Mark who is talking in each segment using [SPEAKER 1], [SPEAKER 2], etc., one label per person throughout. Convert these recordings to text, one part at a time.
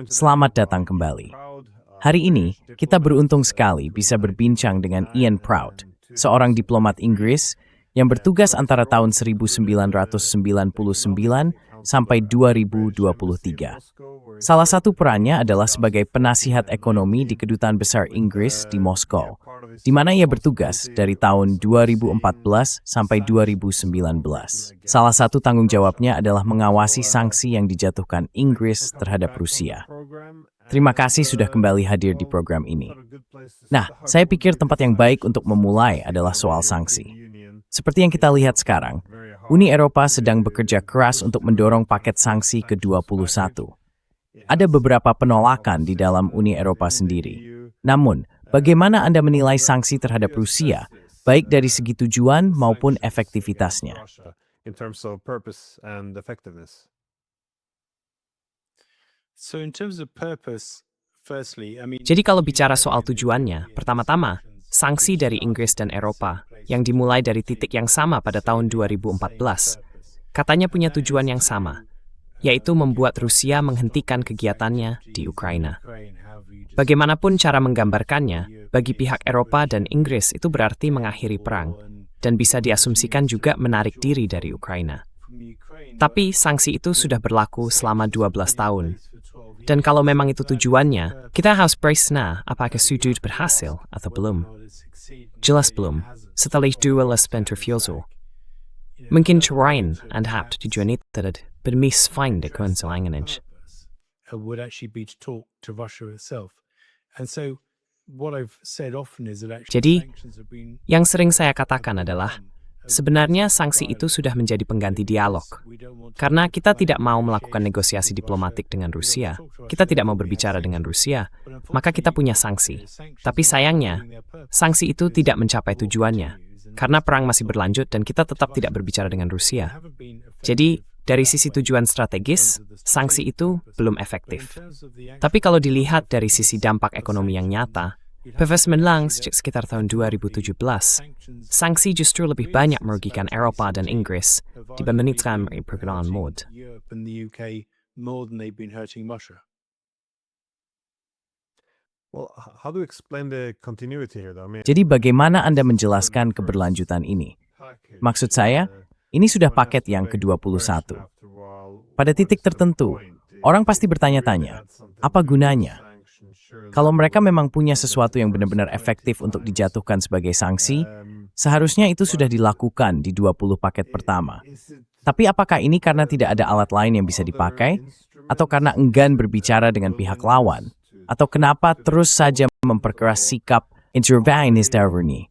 [SPEAKER 1] Selamat datang kembali. Hari ini, kita beruntung sekali bisa berbincang dengan Ian Prout, seorang diplomat Inggris yang bertugas antara tahun 1999 sampai 2023. Salah satu perannya adalah sebagai penasihat ekonomi di Kedutaan Besar Inggris di Moskow, di mana ia bertugas dari tahun 2014 sampai 2019. Salah satu tanggung jawabnya adalah mengawasi sanksi yang dijatuhkan Inggris terhadap Rusia. Terima kasih sudah kembali hadir di program ini. Nah, saya pikir tempat yang baik untuk memulai adalah soal sanksi. Seperti yang kita lihat sekarang, Uni Eropa sedang bekerja keras untuk mendorong paket sanksi ke-21. Ada beberapa penolakan di dalam Uni Eropa sendiri. Namun, bagaimana Anda menilai sanksi terhadap Rusia, baik dari segi tujuan maupun efektivitasnya?
[SPEAKER 2] Jadi kalau bicara soal tujuannya, pertama-tama, sanksi dari Inggris dan Eropa yang dimulai dari titik yang sama pada tahun 2014, katanya punya tujuan yang sama, yaitu membuat Rusia menghentikan kegiatannya di Ukraina. Bagaimanapun cara menggambarkannya, bagi pihak Eropa dan Inggris itu berarti mengakhiri perang, dan bisa diasumsikan juga menarik diri dari Ukraina. Tapi sanksi itu sudah berlaku selama 12 tahun. Dan kalau memang itu tujuannya, kita harus berisna apakah sudut berhasil atau belum. Jelas belum, setelah duel Spenterfjolsel. Mungkin terain and hapt tujuan itu tidak bermisfind de konselangannya. Jadi, yang sering saya katakan adalah, sebenarnya sanksi itu sudah menjadi pengganti dialog. Karena kita tidak mau melakukan negosiasi diplomatik dengan Rusia, kita tidak mau berbicara dengan Rusia, maka kita punya sanksi. Tapi sayangnya, sanksi itu tidak mencapai tujuannya, karena perang masih berlanjut dan kita tetap tidak berbicara dengan Rusia. Jadi, dari sisi tujuan strategis, sanksi itu belum efektif. Tapi kalau dilihat dari sisi dampak ekonomi yang nyata, Pevesmenlang sejak sekitar tahun 2017, sanksi justru lebih banyak merugikan Eropa dan Inggris dibandingkan pergerakan mod.
[SPEAKER 1] Jadi bagaimana Anda menjelaskan keberlanjutan ini? Maksud saya, ini sudah paket yang ke-21. Pada titik tertentu, orang pasti bertanya-tanya, apa gunanya? Kalau mereka memang punya sesuatu yang benar-benar efektif untuk dijatuhkan sebagai sanksi, seharusnya itu sudah dilakukan di 20 paket pertama. Tapi apakah ini karena tidak ada alat lain yang bisa dipakai? Atau karena enggan berbicara dengan pihak lawan? Atau kenapa terus saja memperkeras sikap intervenis darwini?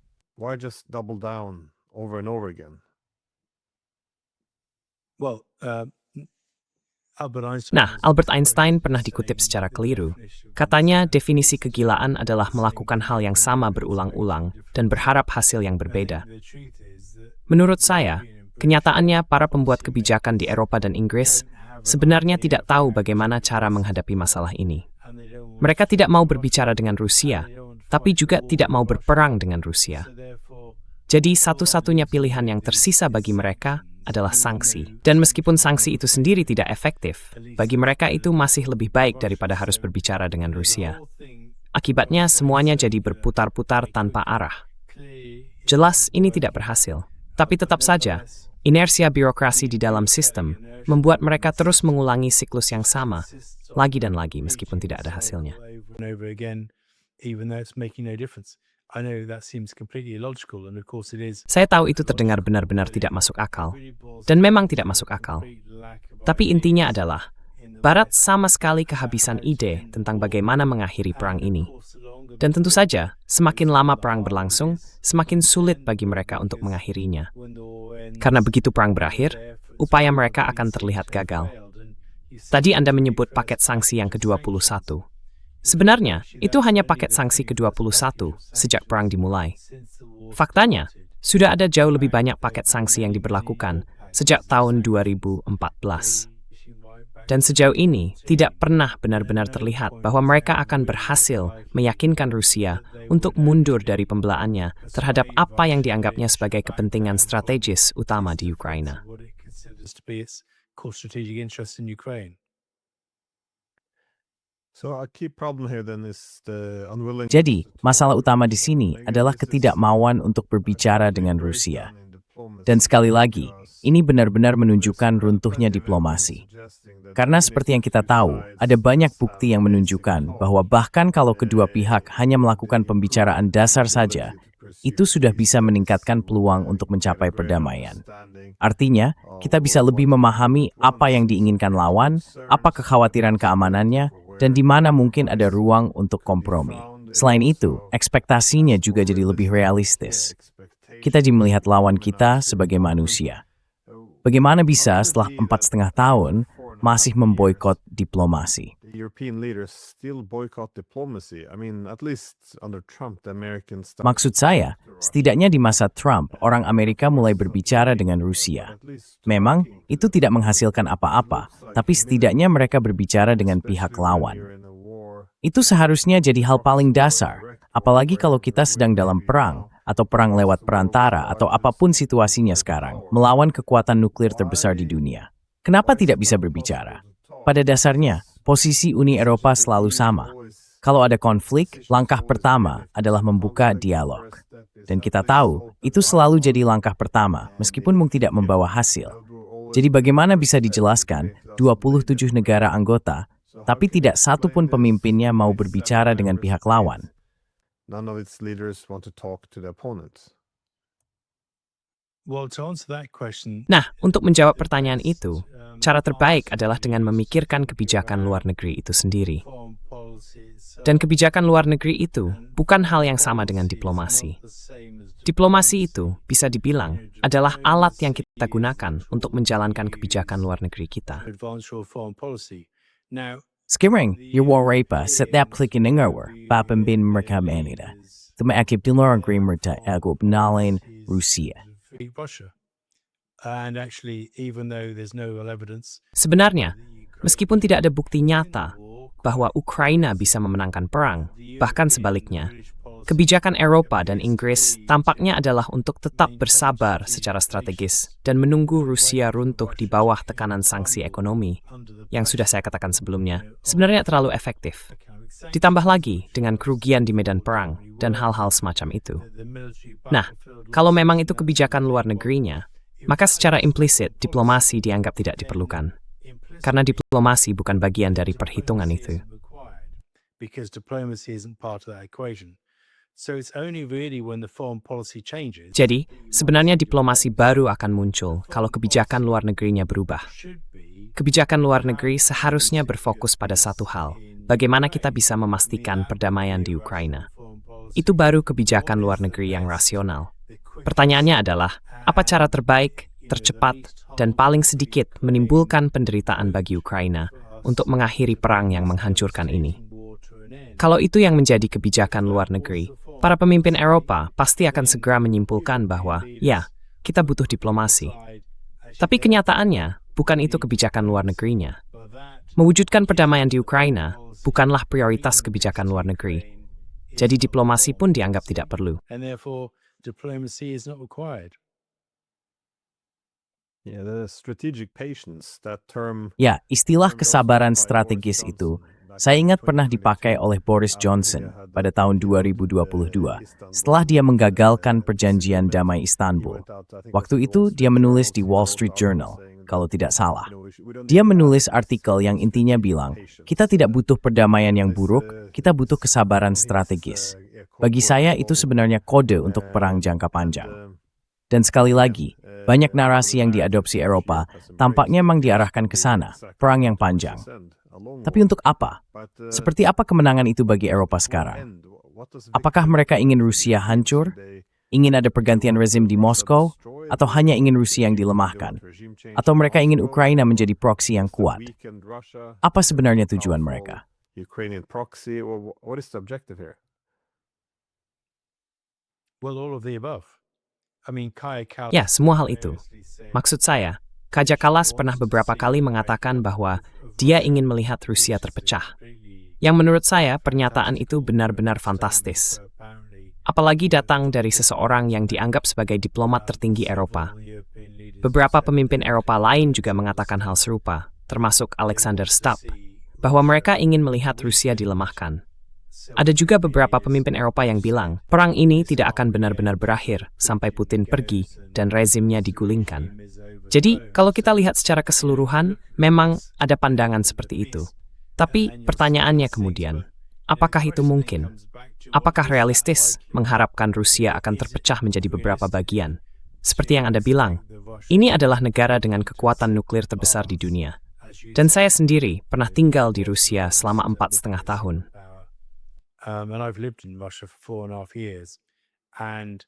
[SPEAKER 2] Nah, Albert Einstein pernah dikutip secara keliru. Katanya definisi kegilaan adalah melakukan hal yang sama berulang-ulang dan berharap hasil yang berbeda. Menurut saya, kenyataannya para pembuat kebijakan di Eropa dan Inggris sebenarnya tidak tahu bagaimana cara menghadapi masalah ini. Mereka tidak mau berbicara dengan Rusia, tapi juga tidak mau berperang dengan Rusia. Jadi satu-satunya pilihan yang tersisa bagi mereka adalah sanksi. Dan meskipun sanksi itu sendiri tidak efektif, bagi mereka itu masih lebih baik daripada harus berbicara dengan Rusia. Akibatnya semuanya jadi berputar-putar tanpa arah. Jelas ini tidak berhasil. Tapi tetap saja, inersia birokrasi di dalam sistem membuat mereka terus mengulangi siklus yang sama, lagi dan lagi meskipun tidak ada hasilnya. Saya tahu itu terdengar benar-benar tidak masuk akal, dan memang tidak masuk akal. Tapi intinya adalah, Barat sama sekali kehabisan ide tentang bagaimana mengakhiri perang ini. Dan tentu saja, semakin lama perang berlangsung, semakin sulit bagi mereka untuk mengakhirinya. Karena begitu perang berakhir, upaya mereka akan terlihat gagal. Tadi Anda menyebut paket sanksi yang ke-21. Sebenarnya, itu hanya paket sanksi ke-21 sejak perang dimulai. Faktanya, sudah ada jauh lebih banyak paket sanksi yang diberlakukan sejak tahun 2014. Dan sejauh ini, tidak pernah benar-benar terlihat bahwa mereka akan berhasil meyakinkan Rusia untuk mundur dari pembelaannya terhadap apa yang dianggapnya sebagai kepentingan strategis utama di Ukraina.
[SPEAKER 3] core strategic interests in Ukraine.
[SPEAKER 1] Jadi, masalah utama di sini adalah ketidakmauan untuk berbicara dengan Rusia. Dan sekali lagi, ini benar-benar menunjukkan runtuhnya diplomasi. Karena seperti yang kita tahu, ada banyak bukti yang menunjukkan bahwa bahkan kalau kedua pihak hanya melakukan pembicaraan dasar saja, itu sudah bisa meningkatkan peluang untuk mencapai perdamaian. Artinya, kita bisa lebih memahami apa yang diinginkan lawan, apa kekhawatiran keamanannya, dan di mana mungkin ada ruang untuk kompromi. Selain itu, ekspektasinya juga jadi lebih realistis. Kita melihat lawan kita sebagai manusia. Bagaimana bisa setelah 4,5 tahun masih memboikot diplomasi? Maksud saya, setidaknya di masa Trump, orang Amerika mulai berbicara dengan Rusia. Memang, itu tidak menghasilkan apa-apa, tapi setidaknya mereka berbicara dengan pihak lawan. Itu seharusnya jadi hal paling dasar, apalagi kalau kita sedang dalam perang, atau perang lewat perantara, atau apapun situasinya sekarang, melawan kekuatan nuklir terbesar di dunia. Kenapa tidak bisa berbicara? Pada dasarnya, posisi Uni Eropa selalu sama. Kalau ada konflik, langkah pertama adalah membuka dialog. Dan kita tahu, itu selalu jadi langkah pertama, meskipun mungkin tidak membawa hasil. Jadi bagaimana bisa dijelaskan 27 negara anggota, tapi tidak satu pun pemimpinnya mau berbicara dengan pihak lawan?
[SPEAKER 4] None of its leaders want to talk to the opponents.
[SPEAKER 2] Nah, untuk menjawab pertanyaan itu, cara terbaik adalah dengan memikirkan kebijakan luar negeri itu sendiri. Dan kebijakan luar negeri itu bukan hal yang sama dengan diplomasi. Diplomasi itu, bisa dibilang, adalah alat yang kita gunakan untuk menjalankan kebijakan luar negeri kita.
[SPEAKER 1] Sekarang, Europa setiap klik dengar pemimpin mereka menida. Teman-akib di luar negeri mereka agak benalin Rusia.
[SPEAKER 2] Sebenarnya, meskipun tidak ada bukti nyata bahwa Ukraina bisa memenangkan perang, bahkan sebaliknya, kebijakan Eropa dan Inggris tampaknya adalah untuk tetap bersabar secara strategis dan menunggu Rusia runtuh di bawah tekanan sanksi ekonomi yang sudah saya katakan sebelumnya, sebenarnya terlalu efektif. Ditambah lagi dengan kerugian di medan perang dan hal-hal semacam itu. Nah, kalau memang itu kebijakan luar negerinya, maka secara implisit diplomasi dianggap tidak diperlukan. Karena diplomasi bukan bagian dari perhitungan itu. Jadi, sebenarnya diplomasi baru akan muncul kalau kebijakan luar negerinya berubah. Kebijakan luar negeri seharusnya berfokus pada satu hal, bagaimana kita bisa memastikan perdamaian di Ukraina. Itu baru kebijakan luar negeri yang rasional. Pertanyaannya adalah, apa cara terbaik, tercepat, dan paling sedikit menimbulkan penderitaan bagi Ukraina untuk mengakhiri perang yang menghancurkan ini? Kalau itu yang menjadi kebijakan luar negeri, para pemimpin Eropa pasti akan segera menyimpulkan bahwa, ya, kita butuh diplomasi. Tapi kenyataannya, bukan itu kebijakan luar negerinya. Mewujudkan perdamaian di Ukraina bukanlah prioritas kebijakan luar negeri. Jadi diplomasi pun dianggap tidak perlu.
[SPEAKER 1] Ya, istilah kesabaran strategis itu, saya ingat pernah dipakai oleh Boris Johnson pada tahun 2022 setelah dia menggagalkan perjanjian damai Istanbul. Waktu itu dia menulis di Wall Street Journal, kalau tidak salah. Dia menulis artikel yang intinya bilang, kita tidak butuh perdamaian yang buruk, kita butuh kesabaran strategis. Bagi saya itu sebenarnya kode untuk perang jangka panjang. Dan sekali lagi, banyak narasi yang diadopsi Eropa tampaknya memang diarahkan ke sana, perang yang panjang. Tapi untuk apa? Seperti apa kemenangan itu bagi Eropa sekarang? Apakah mereka ingin Rusia hancur? Ingin ada pergantian rezim di Moskow? Atau hanya ingin Rusia yang dilemahkan? Atau mereka ingin Ukraina menjadi proksi yang kuat? Apa sebenarnya tujuan mereka?
[SPEAKER 2] Ya, semua hal itu. Maksud saya, Kaja Kallas pernah beberapa kali mengatakan bahwa dia ingin melihat Rusia terpecah. Yang menurut saya, pernyataan itu benar-benar fantastis. Apalagi datang dari seseorang yang dianggap sebagai diplomat tertinggi Eropa. Beberapa pemimpin Eropa lain juga mengatakan hal serupa, termasuk Alexander Stubb, bahwa mereka ingin melihat Rusia dilemahkan. Ada juga beberapa pemimpin Eropa yang bilang, perang ini tidak akan benar-benar berakhir sampai Putin pergi dan rezimnya digulingkan. Jadi, kalau kita lihat secara keseluruhan, memang ada pandangan seperti itu. Tapi, pertanyaannya kemudian, apakah itu mungkin? Apakah realistis mengharapkan Rusia akan terpecah menjadi beberapa bagian? Seperti yang Anda bilang, ini adalah negara dengan kekuatan nuklir terbesar di dunia. Dan saya sendiri pernah tinggal di Rusia selama 4,5 tahun.
[SPEAKER 3] And I've lived in Russia for 4.5 years, and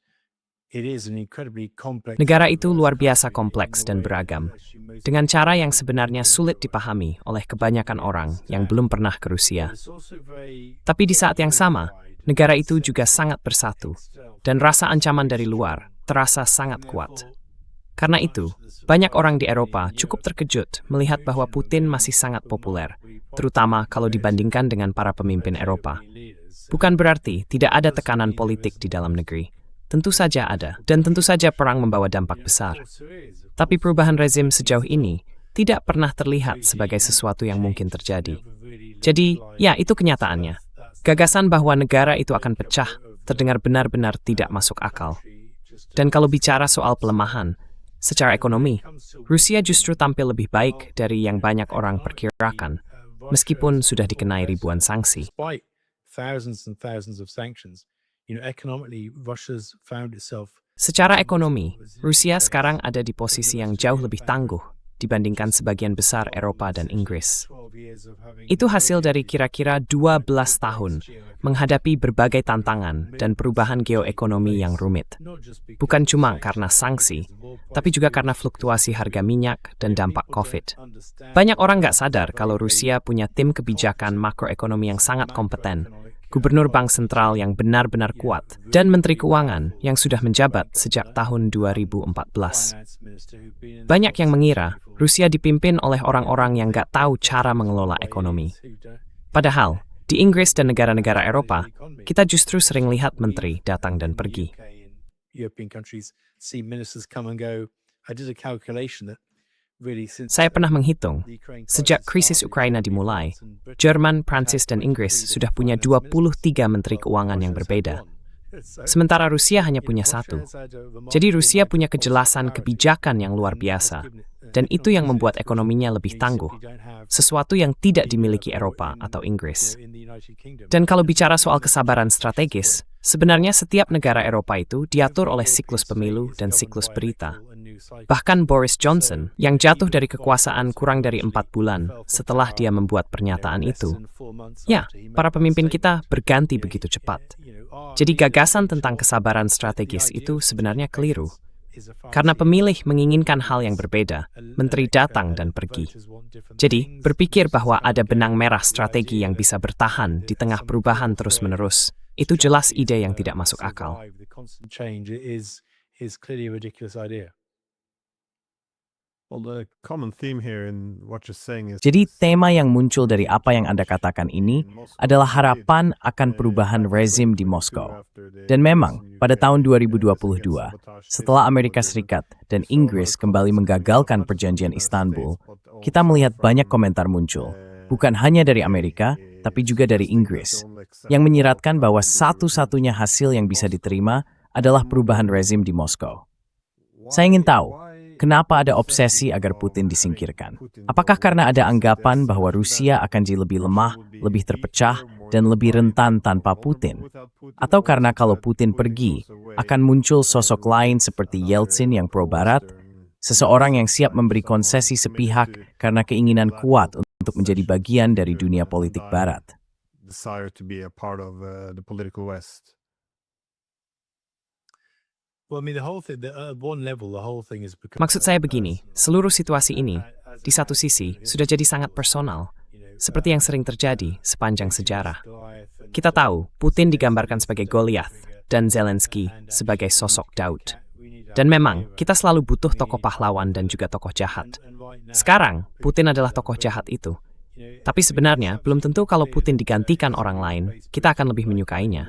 [SPEAKER 3] it is an incredibly complex.
[SPEAKER 2] Negara itu luar biasa kompleks dan beragam, dengan cara yang sebenarnya sulit dipahami oleh kebanyakan orang yang belum pernah ke Rusia. Tapi di saat yang sama, negara itu juga sangat bersatu, dan rasa ancaman dari luar terasa sangat kuat. Karena itu, banyak orang di Eropa cukup terkejut melihat bahwa Putin masih sangat populer, terutama kalau dibandingkan dengan para pemimpin Eropa. Bukan berarti tidak ada tekanan politik di dalam negeri. Tentu saja ada, dan tentu saja perang membawa dampak besar. Tapi perubahan rezim sejauh ini tidak pernah terlihat sebagai sesuatu yang mungkin terjadi. Jadi, ya itu kenyataannya. Gagasan bahwa negara itu akan pecah terdengar benar-benar tidak masuk akal. Dan kalau bicara soal pelemahan, secara ekonomi, Rusia justru tampil lebih baik dari yang banyak orang perkirakan, meskipun sudah dikenai ribuan sanksi. Secara ekonomi, Rusia sekarang ada di posisi yang jauh lebih tangguh dibandingkan sebagian besar Eropa dan Inggris. Itu hasil dari kira-kira 12 tahun menghadapi berbagai tantangan dan perubahan geoekonomi yang rumit. Bukan cuma karena sanksi, tapi juga karena fluktuasi harga minyak dan dampak COVID. Banyak orang nggak sadar kalau Rusia punya tim kebijakan makroekonomi yang sangat kompeten, Gubernur Bank Sentral yang benar-benar kuat, dan Menteri Keuangan yang sudah menjabat sejak tahun 2014. Banyak yang mengira Rusia dipimpin oleh orang-orang yang nggak tahu cara mengelola ekonomi. Padahal, di Inggris dan negara-negara Eropa, kita justru sering lihat menteri datang dan pergi. Saya pernah menghitung, sejak krisis Ukraina dimulai, Jerman, Prancis, dan Inggris sudah punya 23 menteri keuangan yang berbeda. Sementara Rusia hanya punya 1. Jadi Rusia punya kejelasan kebijakan yang luar biasa, dan itu yang membuat ekonominya lebih tangguh, sesuatu yang tidak dimiliki Eropa atau Inggris. Dan kalau bicara soal kesabaran strategis, sebenarnya setiap negara Eropa itu diatur oleh siklus pemilu dan siklus berita. Bahkan Boris Johnson, yang jatuh dari kekuasaan kurang dari 4 bulan setelah dia membuat pernyataan itu. Ya, para pemimpin kita berganti begitu cepat. Jadi gagasan tentang kesabaran strategis itu sebenarnya keliru. Karena pemilih menginginkan hal yang berbeda, menteri datang dan pergi. Jadi, berpikir bahwa ada benang merah strategi yang bisa bertahan di tengah perubahan terus-menerus, itu jelas ide yang tidak masuk akal.
[SPEAKER 1] Jadi tema yang muncul dari apa yang Anda katakan ini adalah harapan akan perubahan rezim di Moskow. Dan memang, pada tahun 2022, setelah Amerika Serikat dan Inggris kembali menggagalkan perjanjian Istanbul, kita melihat banyak komentar muncul, bukan hanya dari Amerika, tapi juga dari Inggris, yang menyiratkan bahwa satu-satunya hasil yang bisa diterima adalah perubahan rezim di Moskow. Saya ingin tahu, kenapa ada obsesi agar Putin disingkirkan? Apakah karena ada anggapan bahwa Rusia akan jadi lebih lemah, lebih terpecah, dan lebih rentan tanpa Putin? Atau karena kalau Putin pergi, akan muncul sosok lain seperti Yeltsin yang pro-Barat, seseorang yang siap memberi konsesi sepihak karena keinginan kuat untuk menjadi bagian dari dunia politik Barat?
[SPEAKER 2] Maksud saya begini, seluruh situasi ini, di satu sisi, sudah jadi sangat personal, seperti yang sering terjadi sepanjang sejarah. Kita tahu, Putin digambarkan sebagai Goliath, dan Zelensky sebagai sosok Daud. Dan memang, kita selalu butuh tokoh pahlawan dan juga tokoh jahat. Sekarang, Putin adalah tokoh jahat itu. Tapi sebenarnya, belum tentu kalau Putin digantikan orang lain, kita akan lebih menyukainya.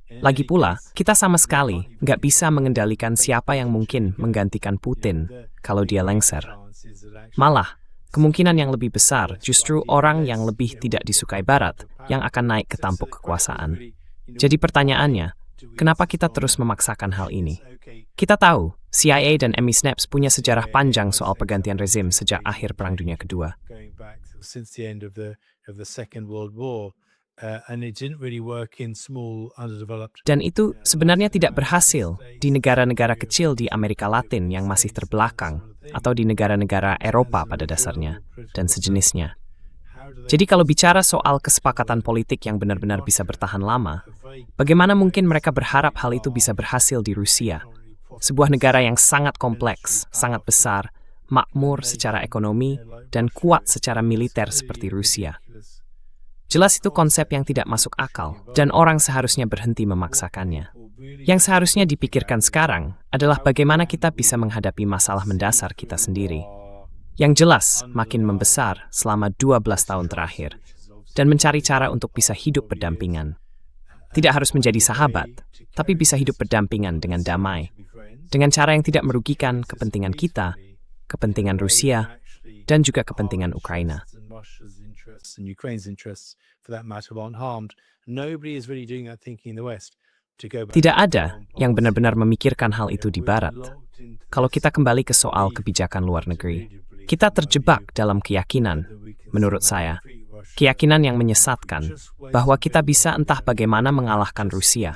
[SPEAKER 2] Lagi pula, kita sama sekali nggak bisa mengendalikan siapa yang mungkin menggantikan Putin kalau dia lengser. Malah, kemungkinan yang lebih besar justru orang yang lebih tidak disukai Barat yang akan naik ke tampuk kekuasaan. Jadi pertanyaannya, kenapa kita terus memaksakan hal ini? Kita tahu, CIA dan MI6 punya sejarah panjang soal pergantian rezim sejak akhir Perang Dunia Kedua.
[SPEAKER 3] going back since the end of the Second World War, and it didn't really work in small underdeveloped.
[SPEAKER 2] Dan itu sebenarnya tidak berhasil di negara-negara kecil di Amerika Latin yang masih terbelakang, atau di negara-negara Eropa pada dasarnya, dan sejenisnya. Jadi kalau bicara soal kesepakatan politik yang benar-benar bisa bertahan lama, bagaimana mungkin mereka berharap hal itu bisa berhasil di Rusia? Sebuah negara yang sangat kompleks, sangat besar, makmur secara ekonomi, dan kuat secara militer seperti Rusia. Jelas itu konsep yang tidak masuk akal, dan orang seharusnya berhenti memaksakannya. Yang seharusnya dipikirkan sekarang adalah bagaimana kita bisa menghadapi masalah mendasar kita sendiri. Yang jelas, makin membesar selama 12 tahun terakhir, dan mencari cara untuk bisa hidup berdampingan. Tidak harus menjadi sahabat, tapi bisa hidup berdampingan dengan damai, dengan cara yang tidak merugikan kepentingan kita, kepentingan Rusia, dan juga kepentingan Ukraina.
[SPEAKER 3] And Ukraine's interests, for that matter, aren't harmed. Nobody is really doing that thinking in the West.
[SPEAKER 2] Tidak ada yang benar-benar memikirkan hal itu di Barat. Kalau kita kembali ke soal kebijakan luar negeri, kita terjebak dalam keyakinan, menurut saya, keyakinan yang menyesatkan bahwa kita bisa entah bagaimana mengalahkan Rusia.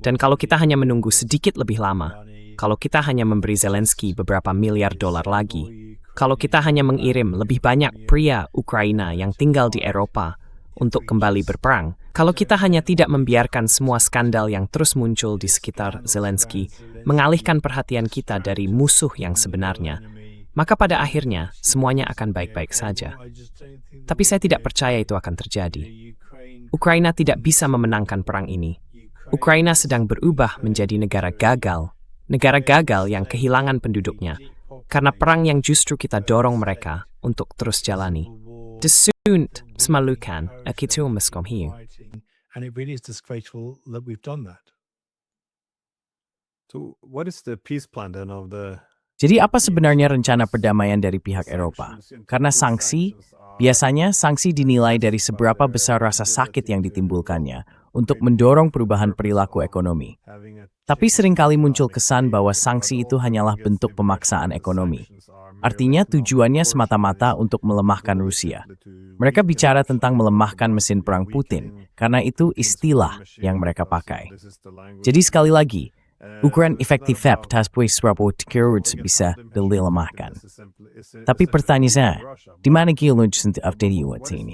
[SPEAKER 2] Dan kalau kita hanya menunggu sedikit lebih lama, kalau kita hanya memberi Zelensky beberapa miliar dolar lagi, kalau kita hanya mengirim lebih banyak pria Ukraina yang tinggal di Eropa untuk kembali berperang, kalau kita hanya tidak membiarkan semua skandal yang terus muncul di sekitar Zelensky mengalihkan perhatian kita dari musuh yang sebenarnya, maka pada akhirnya semuanya akan baik-baik saja. Tapi saya tidak percaya itu akan terjadi. Ukraina tidak bisa memenangkan perang ini. Ukraina sedang berubah menjadi negara gagal yang kehilangan penduduknya, karena perang yang justru kita dorong mereka untuk terus jalani. Desunt semalukan akitu meskomhiu.
[SPEAKER 3] And it really is disgraceful that we've done that.
[SPEAKER 4] So, what is the peace plan then of the?
[SPEAKER 1] Jadi apa sebenarnya rencana perdamaian dari pihak Eropa? Karena sanksi, biasanya sanksi dinilai dari seberapa besar rasa sakit yang ditimbulkannya untuk mendorong perubahan perilaku ekonomi. Tapi seringkali muncul kesan bahwa sanksi itu hanyalah bentuk pemaksaan ekonomi. Artinya tujuannya semata-mata untuk melemahkan Rusia. Mereka bicara tentang melemahkan mesin perang Putin, karena itu istilah yang mereka pakai. Jadi sekali lagi, ukuran efektif tasbih raport bisa dilemahkan. Tapi pertanyaan saya, di mana geologi untuk update ini?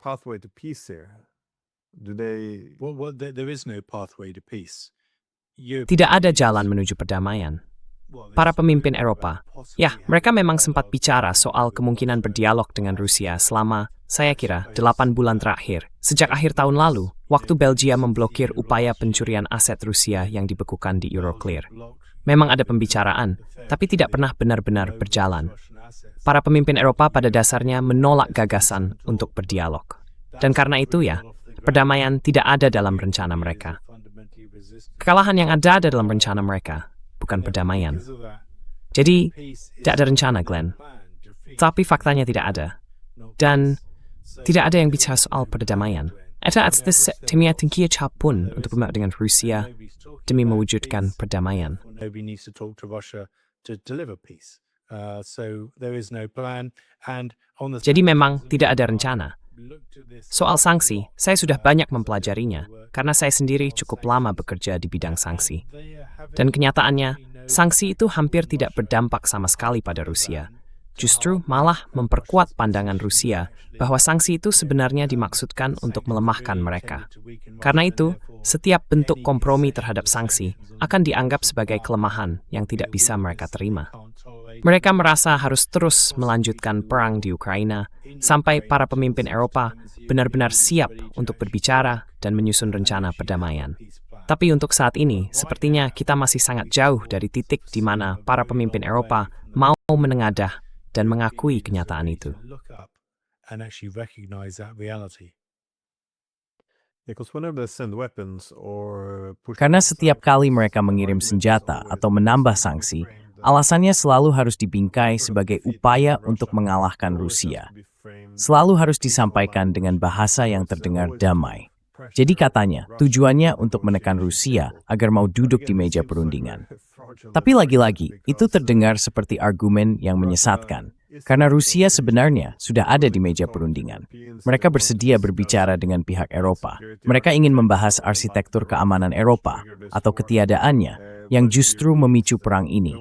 [SPEAKER 4] Pathway to peace here? Do they?
[SPEAKER 3] Well, there is no pathway to peace.
[SPEAKER 2] Tidak ada jalan menuju perdamaian. Para pemimpin Eropa, ya, mereka memang sempat bicara soal kemungkinan berdialog dengan Rusia selama, saya kira, 8 bulan terakhir. Sejak akhir tahun lalu, waktu Belgia memblokir upaya pencurian aset Rusia yang dibekukan di Euroclear. Memang ada pembicaraan, tapi tidak pernah benar-benar berjalan. Para pemimpin Eropa pada dasarnya menolak gagasan untuk berdialog. Dan karena itu ya, perdamaian tidak ada dalam rencana mereka. Kekalahan yang ada dalam rencana mereka, bukan perdamaian. Jadi, tidak ada rencana, Glenn. Tapi faktanya tidak ada. Dan tidak ada yang bicara soal perdamaian. Ada atas timnya tinggi pun untuk bermain dengan Rusia demi mewujudkan perdamaian.
[SPEAKER 3] Nobody needs to talk to Russia to deliver peace. So there is no plan. And on the
[SPEAKER 2] Jadi memang tidak ada rencana. Soal sanksi, saya sudah banyak mempelajarinya karena saya sendiri cukup lama bekerja di bidang sanksi. Dan kenyataannya, sanksi itu hampir tidak berdampak sama sekali pada Rusia. Justru malah memperkuat pandangan Rusia bahwa sanksi itu sebenarnya dimaksudkan untuk melemahkan mereka. Karena itu, setiap bentuk kompromi terhadap sanksi akan dianggap sebagai kelemahan yang tidak bisa mereka terima. Mereka merasa harus terus melanjutkan perang di Ukraina sampai para pemimpin Eropa benar-benar siap untuk berbicara dan menyusun rencana perdamaian. Tapi untuk saat ini, sepertinya kita masih sangat jauh dari titik di mana para pemimpin Eropa mau menengadah dan mengakui kenyataan itu.
[SPEAKER 4] Because whenever they send weapons or push
[SPEAKER 1] Karena setiap kali mereka mengirim senjata atau menambah sanksi, alasannya selalu harus dibingkai sebagai upaya untuk mengalahkan Rusia. Selalu harus disampaikan dengan bahasa yang terdengar damai. Jadi katanya, tujuannya untuk menekan Rusia agar mau duduk di meja perundingan. Tapi lagi-lagi, itu terdengar seperti argumen yang menyesatkan. Karena Rusia sebenarnya sudah ada di meja perundingan. Mereka bersedia berbicara dengan pihak Eropa. Mereka ingin membahas arsitektur keamanan Eropa atau ketiadaannya yang justru memicu perang ini.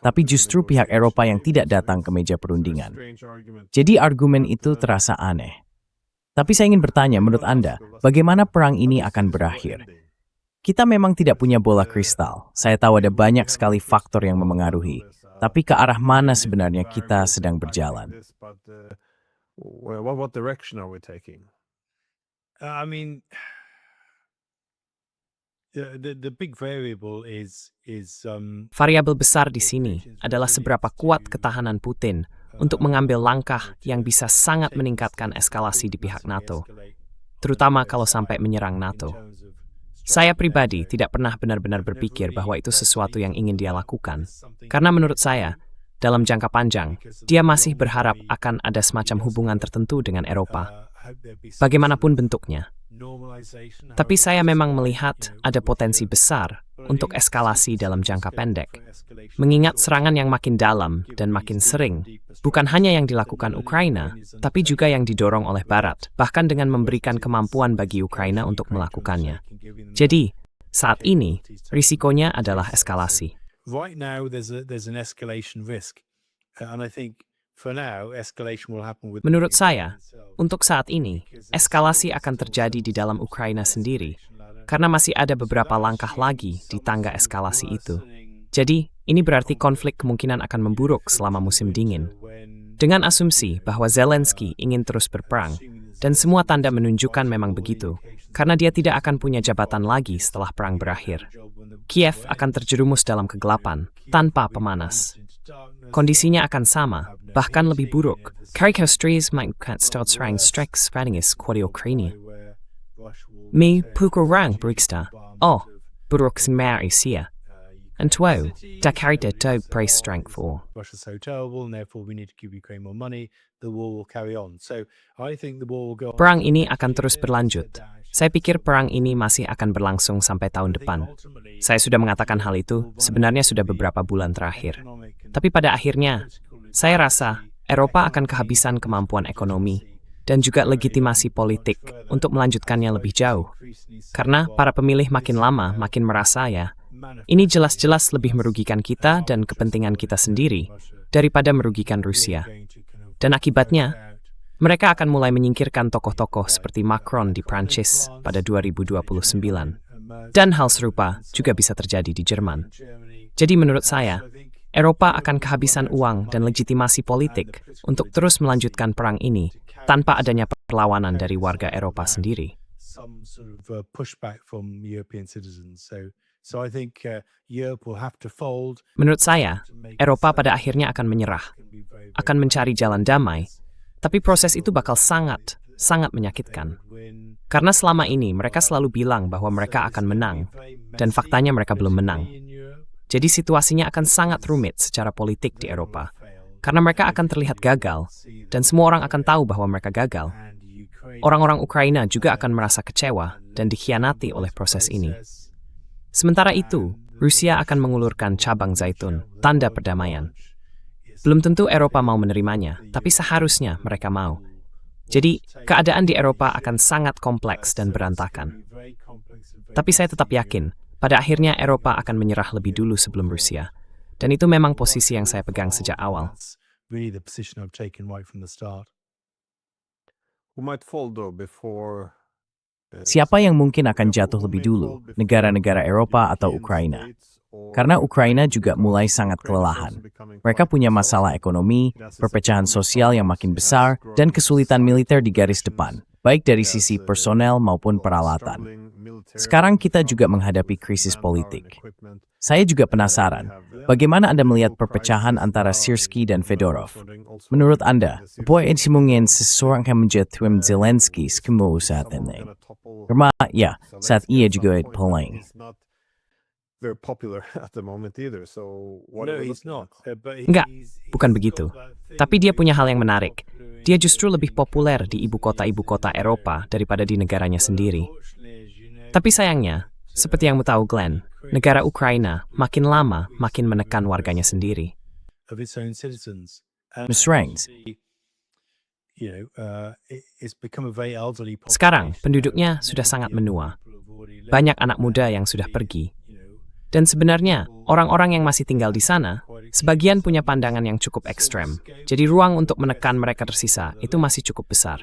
[SPEAKER 1] Tapi justru pihak Eropa yang tidak datang ke meja perundingan. Jadi argumen itu terasa aneh. Tapi saya ingin bertanya, menurut Anda, bagaimana perang ini akan berakhir? Kita memang tidak punya bola kristal. Saya tahu ada banyak sekali faktor yang memengaruhi. Tapi ke arah mana sebenarnya kita sedang berjalan?
[SPEAKER 4] What direction are we taking?
[SPEAKER 3] I mean, the big variable is
[SPEAKER 2] Variabel besar di sini adalah seberapa kuat ketahanan Putin untuk mengambil langkah yang bisa sangat meningkatkan eskalasi di pihak NATO, terutama kalau sampai menyerang NATO. Saya pribadi tidak pernah benar-benar berpikir bahwa itu sesuatu yang ingin dia lakukan. Karena menurut saya, dalam jangka panjang, dia masih berharap akan ada semacam hubungan tertentu dengan Eropa, bagaimanapun bentuknya. Tapi saya memang melihat ada potensi besar untuk eskalasi dalam jangka pendek. Mengingat serangan yang makin dalam dan makin sering, bukan hanya yang dilakukan Ukraina, tapi juga yang didorong oleh Barat, bahkan dengan memberikan kemampuan bagi Ukraina untuk melakukannya. Jadi, saat ini, risikonya adalah eskalasi.
[SPEAKER 3] right now there's an escalation risk, and I think for now escalation will happen with.
[SPEAKER 2] Menurut saya, untuk saat ini, eskalasi akan terjadi di dalam Ukraina sendiri, karena masih ada beberapa langkah lagi di tangga eskalasi itu. Jadi, ini berarti konflik kemungkinan akan memburuk selama musim dingin. Dengan asumsi bahwa Zelensky ingin terus berperang, dan semua tanda menunjukkan memang begitu, karena dia tidak akan punya jabatan lagi setelah perang berakhir. Kiev akan terjerumus dalam kegelapan, tanpa pemanas. Kondisinya akan sama, bahkan lebih buruk. Karikostries mengangkat statsrang streks Spanish kuali Ukraina. Mi pukurang beriksta, oh, buruk semar isia. And two, Dakarita to price strength for.
[SPEAKER 3] Russia's so terrible, and therefore we need to give Ukraine more money. The war will carry on. So I think the war will go on.
[SPEAKER 2] Perang ini akan terus berlanjut. Saya pikir perang ini masih akan berlangsung sampai tahun depan. Saya sudah mengatakan hal itu sebenarnya sudah beberapa bulan terakhir. Tapi pada akhirnya, saya rasa Eropa akan kehabisan kemampuan ekonomi dan juga legitimasi politik untuk melanjutkannya lebih jauh. Karena para pemilih makin lama makin merasa ini jelas-jelas lebih merugikan kita dan kepentingan kita sendiri daripada merugikan Rusia. Dan akibatnya, mereka akan mulai menyingkirkan tokoh-tokoh seperti Macron di Prancis pada 2029. Dan hal serupa juga bisa terjadi di Jerman. Jadi menurut saya, Eropa akan kehabisan uang dan legitimasi politik untuk terus melanjutkan perang ini tanpa adanya perlawanan dari warga Eropa sendiri.
[SPEAKER 3] Some sort of pushback from European citizens. So I think Europe will have to fold.
[SPEAKER 2] Menurut saya, Eropa pada akhirnya akan menyerah, akan mencari jalan damai, tapi proses itu bakal sangat menyakitkan. Karena selama ini mereka selalu bilang bahwa mereka akan menang, dan faktanya mereka belum menang. Jadi situasinya akan sangat rumit secara politik di Eropa, karena mereka akan terlihat gagal, dan semua orang akan tahu bahwa mereka gagal. Orang-orang Ukraina juga akan merasa kecewa dan dikhianati oleh proses ini. Sementara itu, Rusia akan mengulurkan cabang zaitun, tanda perdamaian. Belum tentu Eropa mau menerimanya, tapi seharusnya mereka mau. Jadi, keadaan di Eropa akan sangat kompleks dan berantakan. Tapi saya tetap yakin, pada akhirnya Eropa akan menyerah lebih dulu sebelum Rusia. Dan itu memang posisi yang saya pegang sejak awal.
[SPEAKER 3] Really the position I've taken right from the start.
[SPEAKER 4] Who might fall though before?
[SPEAKER 1] Siapa yang mungkin akan jatuh lebih dulu, negara-negara Eropa atau Ukraina? Karena Ukraina juga mulai sangat kelelahan. Mereka punya masalah ekonomi, perpecahan sosial yang makin besar, dan kesulitan militer di garis depan, baik dari sisi personel maupun peralatan. Sekarang kita juga menghadapi krisis politik. Saya juga penasaran, bagaimana Anda melihat perpecahan antara Syrskyi dan Fedorov? Menurut Anda, apa yang mungkin seseorang akan menjatuhkan Zelensky saat ini? Ya, saat ia juga polling.
[SPEAKER 4] Very popular at the moment either. So what
[SPEAKER 3] No,
[SPEAKER 4] are we
[SPEAKER 3] he's
[SPEAKER 4] looking
[SPEAKER 3] not.
[SPEAKER 4] at?
[SPEAKER 2] Enggak, bukan begitu. Tapi dia punya hal yang menarik. Dia justru lebih populer di ibu kota Eropa daripada di negaranya sendiri. Tapi sayangnya, seperti yang mu tahu Glenn, negara Ukraina makin lama makin menekan warganya sendiri.
[SPEAKER 3] Of its own citizens.
[SPEAKER 1] Ms. Rains,
[SPEAKER 3] It's become a very elderly population.
[SPEAKER 2] Sekarang penduduknya sudah sangat menua. Banyak anak muda yang sudah pergi. Dan sebenarnya, orang-orang yang masih tinggal di sana, sebagian punya pandangan yang cukup ekstrem. Jadi ruang untuk menekan mereka tersisa itu masih cukup besar.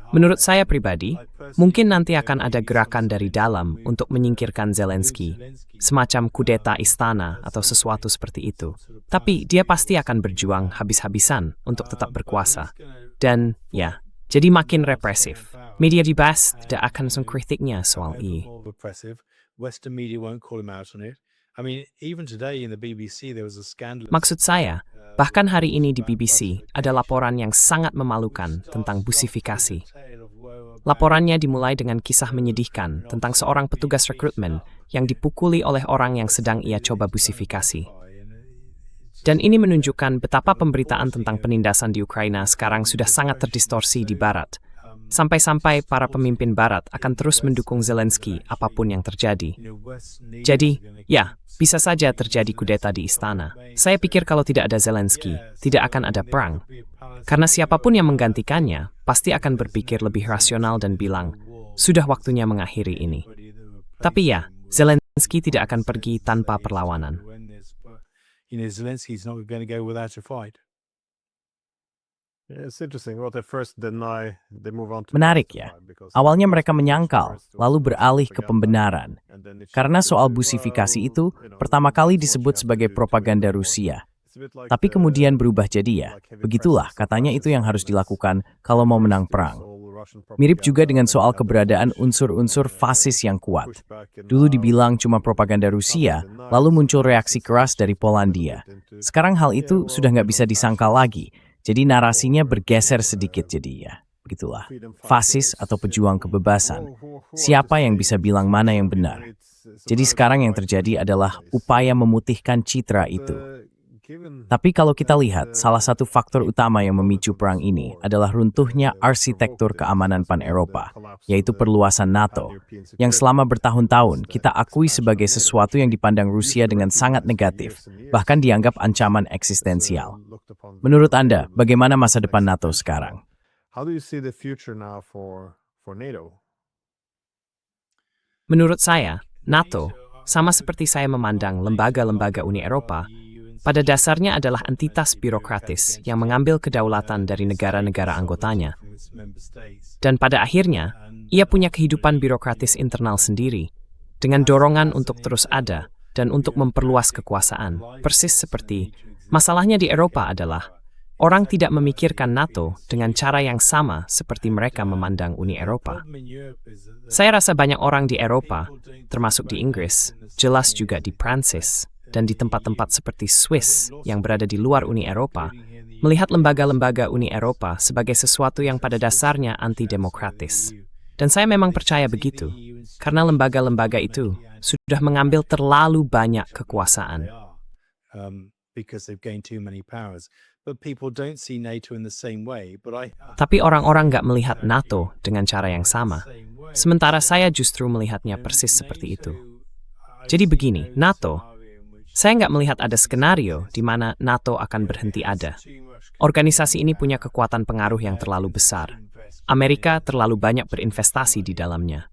[SPEAKER 2] Menurut saya pribadi, mungkin nanti akan ada gerakan dari dalam untuk menyingkirkan Zelensky, semacam kudeta istana atau sesuatu seperti itu. Tapi dia pasti akan berjuang habis-habisan untuk tetap berkuasa. Dan, ya, jadi makin represif. Media di BAS tidak akan mengkritiknya soal ini.
[SPEAKER 3] Western media won't call him out on it. I mean, even today in the BBC there was a scandal.
[SPEAKER 2] Maksud saya, bahkan hari ini di BBC ada laporan yang sangat memalukan tentang busifikasi. Laporannya dimulai dengan kisah menyedihkan tentang seorang petugas rekrutmen yang dipukuli oleh orang yang sedang ia coba busifikasi. Dan ini menunjukkan betapa pemberitaan tentang penindasan di Ukraina sekarang sudah sangat terdistorsi di Barat. Sampai-sampai para pemimpin Barat akan terus mendukung Zelensky apapun yang terjadi. Jadi, ya, bisa saja terjadi kudeta di istana. Saya pikir kalau tidak ada Zelensky, tidak akan ada perang. Karena siapapun yang menggantikannya, pasti akan berpikir lebih rasional dan bilang, sudah waktunya mengakhiri ini. Tapi ya, Zelensky tidak akan pergi tanpa perlawanan.
[SPEAKER 3] Zelensky's not going to go without a fight.
[SPEAKER 4] It's interesting. What they first deny, they move on to
[SPEAKER 1] menarik ya. Awalnya mereka menyangkal, lalu beralih ke pembenaran. Karena soal busifikasi itu pertama kali disebut sebagai propaganda Rusia. Tapi kemudian berubah jadi ya, begitulah katanya itu yang harus dilakukan kalau mau menang perang. Mirip juga dengan soal keberadaan unsur-unsur fasis yang kuat. Dulu dibilang cuma propaganda Rusia, lalu muncul reaksi keras dari Polandia. Sekarang hal itu sudah nggak bisa disangkal lagi. Jadi narasinya bergeser sedikit jadi ya. Begitulah. Fasis atau pejuang kebebasan. Siapa yang bisa bilang mana yang benar? Jadi sekarang yang terjadi adalah upaya memutihkan citra itu. Tapi kalau kita lihat, salah satu faktor utama yang memicu perang ini adalah runtuhnya arsitektur keamanan pan-Eropa, yaitu perluasan NATO, yang selama bertahun-tahun kita akui sebagai sesuatu yang dipandang Rusia dengan sangat negatif, bahkan dianggap ancaman eksistensial. Menurut Anda, bagaimana masa depan NATO sekarang?
[SPEAKER 4] How do you see the future now for NATO?
[SPEAKER 2] Menurut saya, NATO, sama seperti saya memandang lembaga-lembaga Uni Eropa, pada dasarnya adalah entitas birokratis yang mengambil kedaulatan dari negara-negara anggotanya. Dan pada akhirnya, ia punya kehidupan birokratis internal sendiri, dengan dorongan untuk terus ada dan untuk memperluas kekuasaan. Persis seperti, masalahnya di Eropa adalah, orang tidak memikirkan NATO dengan cara yang sama seperti mereka memandang Uni Eropa. Saya rasa banyak orang di Eropa, termasuk di Inggris, jelas juga di Prancis, dan di tempat-tempat seperti Swiss yang berada di luar Uni Eropa, melihat lembaga-lembaga Uni Eropa sebagai sesuatu yang pada dasarnya antidemokratis. Dan saya memang percaya begitu, karena lembaga-lembaga itu sudah mengambil terlalu banyak kekuasaan. Tapi orang-orang nggak melihat NATO dengan cara yang sama, sementara saya justru melihatnya persis seperti itu. Jadi begini, NATO, saya nggak melihat ada skenario di mana NATO akan berhenti ada. Organisasi ini punya kekuatan pengaruh yang terlalu besar. Amerika terlalu banyak berinvestasi di dalamnya.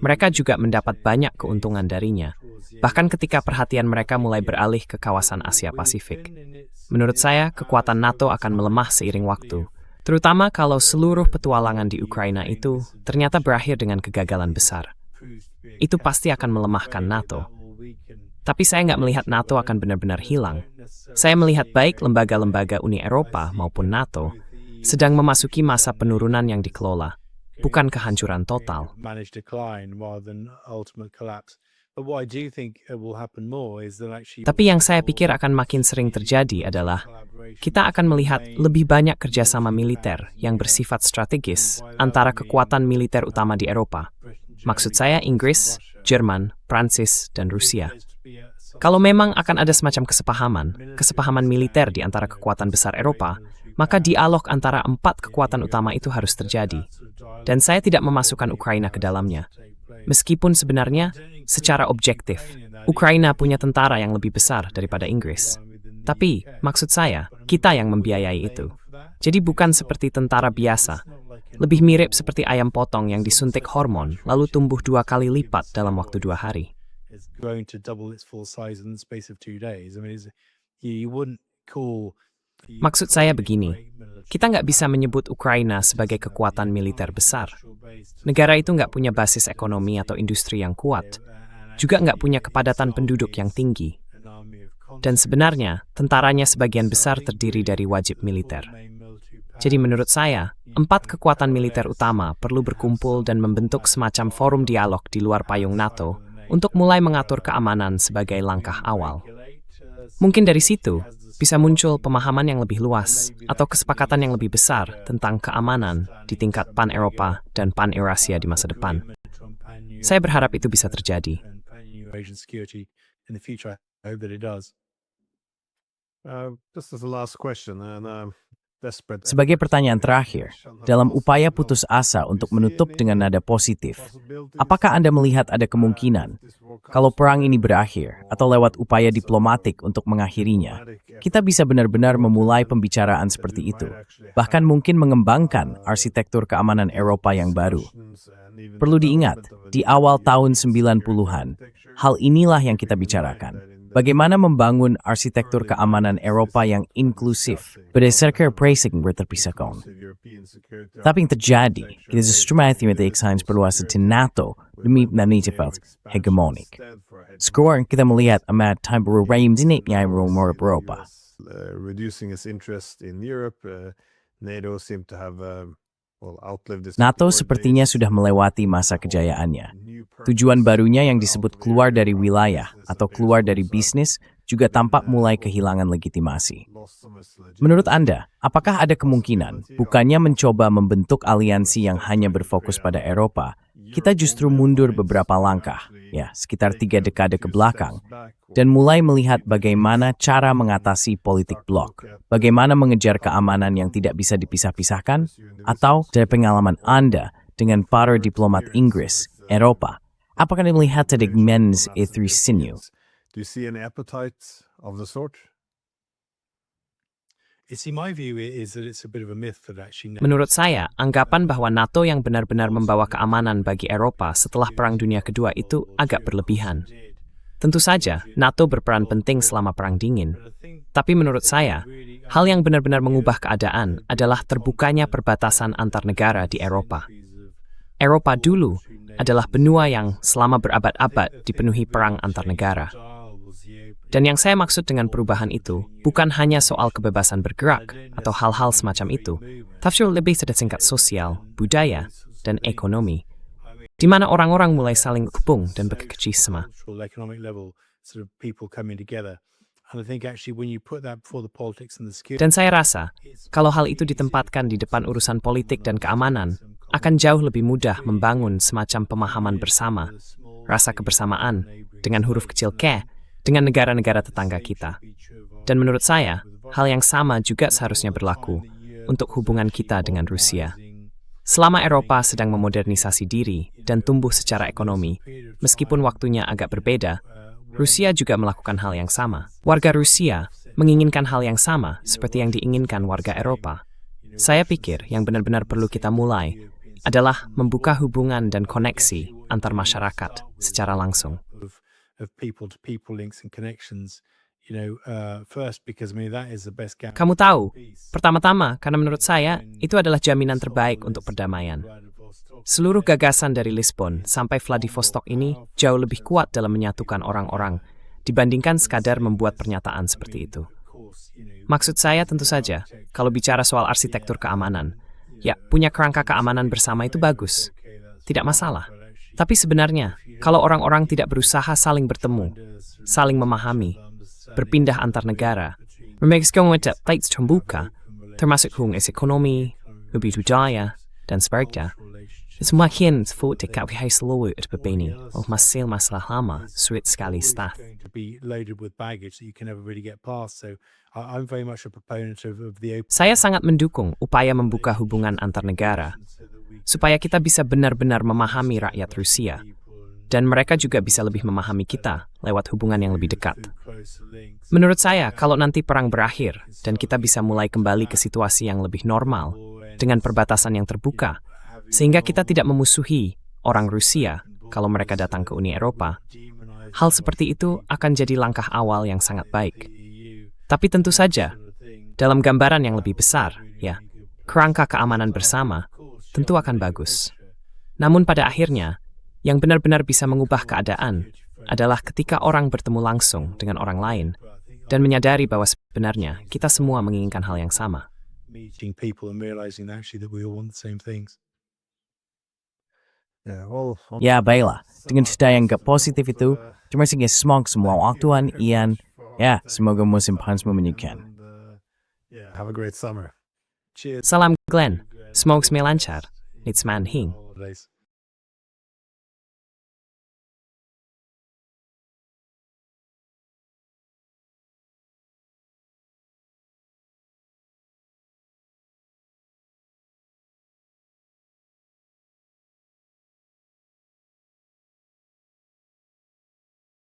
[SPEAKER 2] Mereka juga mendapat banyak keuntungan darinya, bahkan ketika perhatian mereka mulai beralih ke kawasan Asia Pasifik. Menurut saya, kekuatan NATO akan melemah seiring waktu, terutama kalau seluruh petualangan di Ukraina itu ternyata berakhir dengan kegagalan besar. Itu pasti akan melemahkan NATO. Tapi saya nggak melihat NATO akan benar-benar hilang. Saya melihat baik lembaga-lembaga Uni Eropa maupun NATO sedang memasuki masa penurunan yang dikelola, bukan kehancuran total. Tapi yang saya pikir akan makin sering terjadi adalah kita akan melihat lebih banyak kerjasama militer yang bersifat strategis antara kekuatan militer utama di Eropa, Maksud saya Inggris, Jerman, Prancis, dan Rusia. Kalau memang akan ada semacam kesepahaman militer di antara kekuatan besar Eropa, maka dialog antara 4 kekuatan utama itu harus terjadi. Dan saya tidak memasukkan Ukraina ke dalamnya. Meskipun sebenarnya, secara objektif, Ukraina punya tentara yang lebih besar daripada Inggris. Tapi, maksud saya, kita yang membiayai itu. Jadi bukan seperti tentara biasa. Lebih mirip seperti ayam potong yang disuntik hormon, lalu tumbuh 2 kali lipat dalam waktu 2 hari. Maksud saya begini, kita nggak bisa menyebut Ukraina sebagai kekuatan militer besar. Negara itu nggak punya basis ekonomi atau industri yang kuat, juga nggak punya kepadatan penduduk yang tinggi. Dan sebenarnya, tentaranya sebagian besar terdiri dari wajib militer. Jadi menurut saya, 4 kekuatan militer utama perlu berkumpul dan membentuk semacam forum dialog di luar payung NATO untuk mulai mengatur keamanan sebagai langkah awal. Mungkin dari situ, bisa muncul pemahaman yang lebih luas atau kesepakatan yang lebih besar tentang keamanan di tingkat pan-Eropa dan pan-Eurasia di masa depan. Saya berharap itu bisa terjadi.
[SPEAKER 4] Just as a last question,
[SPEAKER 1] Sebagai pertanyaan terakhir, dalam upaya putus asa untuk menutup dengan nada positif, apakah Anda melihat ada kemungkinan, kalau perang ini berakhir atau lewat upaya diplomatik untuk mengakhirinya, kita bisa benar-benar memulai pembicaraan seperti itu, bahkan mungkin mengembangkan arsitektur keamanan Eropa yang baru? Perlu diingat, di awal tahun 90-an, hal inilah yang kita bicarakan. Bagaimana membangun arsitektur keamanan Eropa yang inklusif berdasarkan pricing berterpisahkan. Tapi yang terjadi, kita justru melihat sains perluasan NATO demi mencapai hegemonik. Sekarang kita melihat amat time berurang di yang Eropa.
[SPEAKER 4] Reducing its interest in Europe, NATO seem to have
[SPEAKER 1] NATO sepertinya sudah melewati masa kejayaannya. Tujuan barunya yang disebut keluar dari wilayah atau keluar dari bisnis juga tampak mulai kehilangan legitimasi. Menurut Anda, apakah ada kemungkinan, bukannya mencoba membentuk aliansi yang hanya berfokus pada Eropa, kita justru mundur beberapa langkah, sekitar 3 dekade ke belakang, dan mulai melihat bagaimana cara mengatasi politik blok, bagaimana mengejar keamanan yang tidak bisa dipisah-pisahkan, atau dari pengalaman Anda dengan para diplomat Inggris, Eropa, apakah Anda melihat mens itu sinu?
[SPEAKER 4] Do you see any appetite of the sort?
[SPEAKER 2] Menurut saya, anggapan bahwa NATO yang benar-benar membawa keamanan bagi Eropa setelah Perang Dunia Kedua itu agak berlebihan. Tentu saja, NATO berperan penting selama Perang Dingin. Tapi menurut saya, hal yang benar-benar mengubah keadaan adalah terbukanya perbatasan antar negara di Eropa. Eropa dulu adalah benua yang selama berabad-abad dipenuhi perang antar negara. Dan yang saya maksud dengan perubahan itu bukan hanya soal kebebasan bergerak atau hal-hal semacam itu, tapi lebih pada tingkat sosial, budaya, dan ekonomi, di mana orang-orang mulai saling hubung dan bekerjasama. Dan saya rasa, kalau hal itu ditempatkan di depan urusan politik dan keamanan, akan jauh lebih mudah membangun semacam pemahaman bersama, rasa kebersamaan, dengan huruf kecil K, dengan negara-negara tetangga kita. Dan menurut saya, hal yang sama juga seharusnya berlaku untuk hubungan kita dengan Rusia. Selama Eropa sedang memodernisasi diri dan tumbuh secara ekonomi, meskipun waktunya agak berbeda, Rusia juga melakukan hal yang sama. Warga Rusia menginginkan hal yang sama seperti yang diinginkan warga Eropa. Saya pikir yang benar-benar perlu kita mulai adalah membuka hubungan dan koneksi antar masyarakat secara langsung. Kamu tahu, pertama-tama karena menurut saya itu adalah jaminan terbaik untuk perdamaian. Seluruh gagasan dari Lisbon sampai Vladivostok ini jauh lebih kuat dalam menyatukan orang-orang dibandingkan sekadar membuat pernyataan seperti itu. Maksud saya tentu saja, kalau bicara soal arsitektur keamanan, punya kerangka keamanan bersama itu bagus. Tidak masalah. Tapi sebenarnya, kalau orang-orang tidak berusaha saling bertemu, saling memahami, berpindah antar negara, memiliki plates terbuka, termasuk hubungan ekonomi, budaya, dan sebagainya, Semakin fort dekat wahai seluruh berbeni, masalah lama, sulit sekali staff.
[SPEAKER 3] Going to be loaded with baggage that you can never really get past. So I'm very much a proponent of the open.
[SPEAKER 2] Saya sangat mendukung upaya membuka hubungan antar negara, supaya kita bisa benar-benar memahami rakyat Rusia, dan mereka juga bisa lebih memahami kita lewat hubungan yang lebih dekat. Menurut saya, kalau nanti perang berakhir dan kita bisa mulai kembali ke situasi yang lebih normal dengan perbatasan yang terbuka, sehingga kita tidak memusuhi orang Rusia kalau mereka datang ke Uni Eropa, hal seperti itu akan jadi langkah awal yang sangat baik. Tapi tentu saja, dalam gambaran yang lebih besar, ya, kerangka keamanan bersama tentu akan bagus. Namun pada akhirnya, yang benar-benar bisa mengubah keadaan adalah ketika orang bertemu langsung dengan orang lain dan menyadari bahwa sebenarnya kita semua menginginkan hal yang sama.
[SPEAKER 3] Meeting people and realizing actually that we all want the same things.
[SPEAKER 4] Yeah, well,
[SPEAKER 1] Ya, baiklah. Dengan cerita yang gak positif itu, terima kasih semoga semua waktuan, Ian. Ya, semoga musim pansmu menyukai.
[SPEAKER 4] yeah, have a great summer.
[SPEAKER 3] Cheers.
[SPEAKER 2] Salam Glenn, semoga semua lancar. It's Man Hing.
[SPEAKER 3] Holidays.